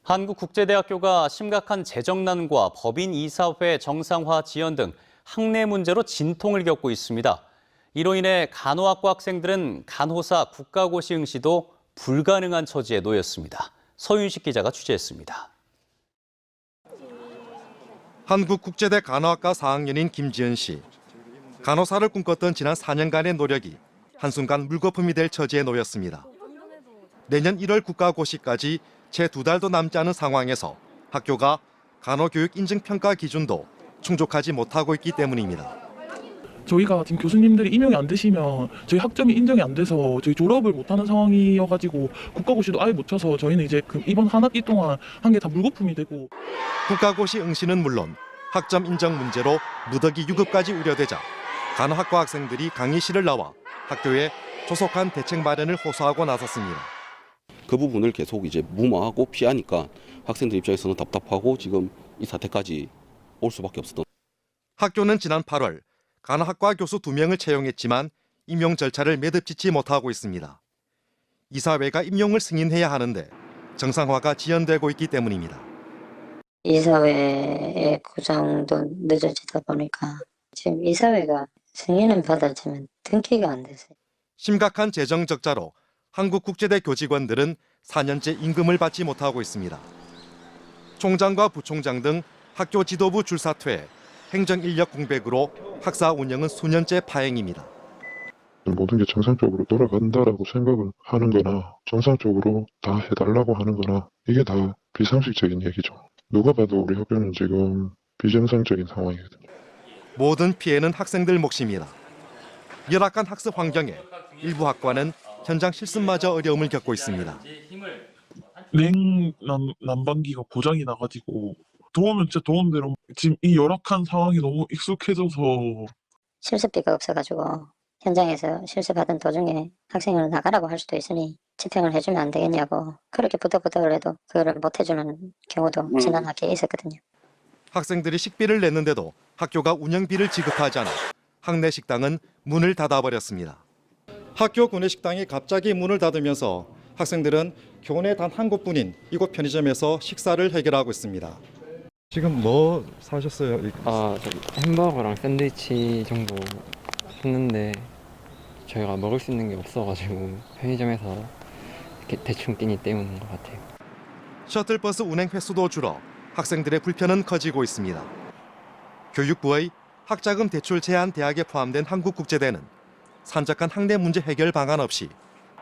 한국국제대학교가 심각한 재정난과 법인 이사회 정상화 지연 등 학내 문제로 진통을 겪고 있습니다. 이로 인해 간호학과 학생들은 간호사 국가고시 응시도 불가능한 처지에 놓였습니다. 서윤식 기자가 취재했습니다. 한국국제대 간호학과 4학년인 김지은 씨. 간호사를 꿈꿨던 지난 4년간의 노력이 한순간 물거품이 될 처지에 놓였습니다. 내년 1월 국가고시까지 채 2달도 남지 않은 상황에서 학교가 간호교육 인증평가 기준도 충족하지 못하고 있기 때문입니다. 저희가 지금 교수님들이 임용이 안 되시면 저희 학점이 인정이 안 돼서 저희 졸업을 못하는 상황이어가지고 국가고시도 아예 못 쳐서 저희는 이제 이번 한 학기 동안 한 게 다 물거품이 되고. 국가고시 응시는 물론 학점 인정 문제로 무더기 유급까지 우려되자 간호학과 학생들이 강의실을 나와 학교에 조속한 대책 마련을 호소하고 나섰습니다. 그 부분을 계속 이제 무마하고 피하니까 학생들 입장에서는 답답하고 지금 이 사태까지 올 수밖에 없었던. 학교는 지난 8월 간호학과 교수 2명을 채용했지만 임용 절차를 매듭짓지 못하고 있습니다. 이사회가 임용을 승인해야 하는데 정상화가 지연되고 있기 때문입니다. 이사회의 구성도 늦어지다 보니까 지금 이사회가 승인은 받았지만 등기가 안 됐어요. 심각한 재정 적자로 한국국제대 교직원들은 4년째 임금을 받지 못하고 있습니다. 총장과 부총장 등 학교 지도부 줄사퇴, 행정인력 공백으로 학사 운영은 수년째 파행입니다. 모든 게 정상적으로 돌아간다라고 생각을 하는 거나 정상적으로 다 해달라고 하는 거나 이게 다 비상식적인 얘기죠. 누가 봐도 우리 학교는 지금 비정상적인 상황이거든요. 모든 피해는 학생들 몫입니다. 열악한 학습 환경에 일부 학과는 현장 실습마저 어려움을 겪고 있습니다. 난방기가 고장이 나가지고 더우면 진짜 더운 대로 지금 이 열악한 상황이 너무 익숙해져서 실습비가 없어가지고 현장에서 실습하던 도중에 학생을 나가라고 할 수도 있으니 집행을 해주면 안 되겠냐고 그렇게 부탁을 해도 그거를 못 해주는 경우도 지난 학기에 있었거든요. 학생들이 식비를 냈는데도 학교가 운영비를 지급하지 않아 학내 식당은 문을 닫아버렸습니다. 학교 구내 식당이 갑자기 문을 닫으면서 학생들은 교내 단 한 곳뿐인 이곳 편의점에서 식사를 해결하고 있습니다. 지금 뭐 사셨어요? 저기 햄버거랑 샌드위치 정도 샀는데 저희가 먹을 수 있는 게 없어가지고 편의점에서 이렇게 대충 끼니 때우는 것 같아요. 셔틀버스 운행 횟수도 줄어 학생들의 불편은 커지고 있습니다. 교육부의 학자금 대출 제한 대학에 포함된 한국국제대는 산적한 학내 문제 해결 방안 없이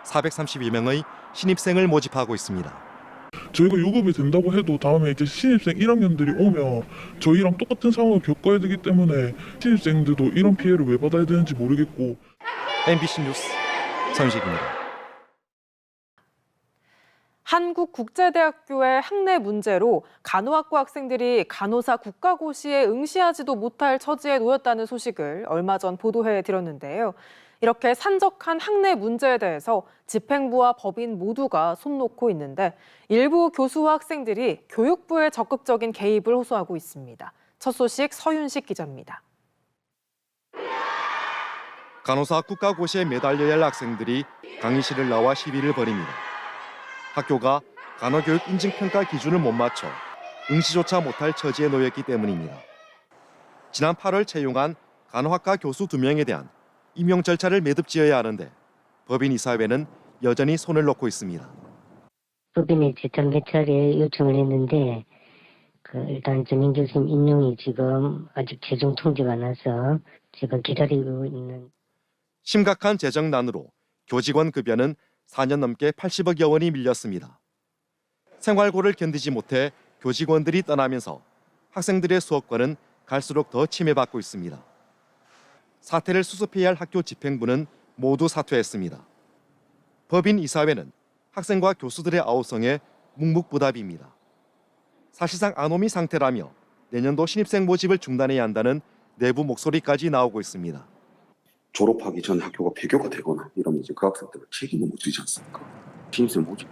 432명의 신입생을 모집하고 있습니다. 저희가 유급이 된다고 해도 다음에 이제 신입생 1학년들이 오면 저희랑 똑같은 상황을 겪어야 되기 때문에 신입생들도 이런 피해를 왜 받아야 되는지 모르겠고. MBC 뉴스 서윤식입니다. 한국국제대학교의 학내 문제로 간호학과 학생들이 간호사 국가고시에 응시하지도 못할 처지에 놓였다는 소식을 얼마 전 보도해 드렸는데요. 이렇게 산적한 학내 문제에 대해서 집행부와 법인 모두가 손 놓고 있는데 일부 교수와 학생들이 교육부의 적극적인 개입을 호소하고 있습니다. 첫 소식 서윤식 기자입니다. 간호사 국가고시에 매달려야 할 학생들이 강의실을 나와 시위를 벌입니다. 학교가 간호교육 인증평가 기준을 못 맞춰 응시조차 못할 처지에 놓였기 때문입니다. 지난 8월 채용한 간호학과 교수 2명에 대한 임용 절차를 매듭지어야 하는데 법인 이사회는 여전히 손을 놓고 있습니다. 법인이 제작 매찰에 요청을 했는데 일단 전임 교수님 임용이 지금 아직 최종 통지가 안 나서 제가 기다리고 있는. 심각한 재정난으로 교직원 급여는 4년 넘게 80억여 원이 밀렸습니다. 생활고를 견디지 못해 교직원들이 떠나면서 학생들의 수업권은 갈수록 더 침해받고 있습니다. 사태를 수습해야 할 학교 집행부는 모두 사퇴했습니다. 법인 이사회는 학생과 교수들의 아우성에 묵묵부답입니다. 사실상 아노미 상태라며 내년도 신입생 모집을 중단해야 한다는 내부 목소리까지 나오고 있습니다. 졸업하기 전에 학교가 폐교가 되거나 이러면 이제 그 학생들을 책임을 못 지지 않습니까? 신입생 모집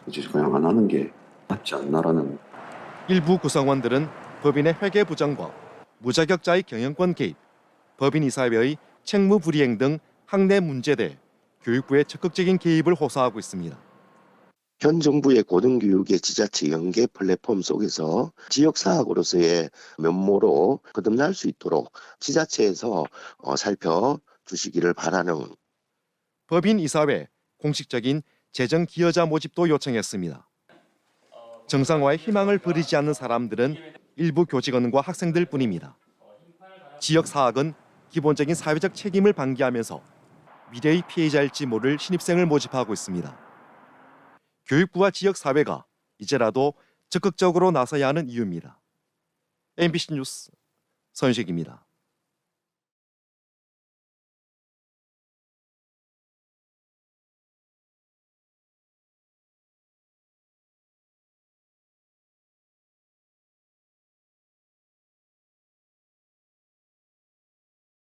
이제 그냥 안 하는 게 낫지 않나라는. 일부 구성원들은 법인의 회계 부정과 무자격자의 경영권 개입, 법인 이사회의 책무 불이행 등 학내 문제에 대해 교육부의 적극적인 개입을 호소하고 있습니다. 현 정부의 고등교육의 지자체 연계 플랫폼 속에서 지역사학으로서의 면모로 거듭날 수 있도록 지자체에서 살펴주시기를 바라는. 법인 이사회 공식적인 재정 기여자 모집도 요청했습니다. 정상화에 희망을 버리지 않는 사람들은 일부 교직원과 학생들 뿐입니다. 지역 사학은 기본적인 사회적 책임을 방기하면서 미래의 피해자일지 모를 신입생을 모집하고 있습니다. 교육부와 지역 사회가 이제라도 적극적으로 나서야 하는 이유입니다. MBC 뉴스 선식입니다.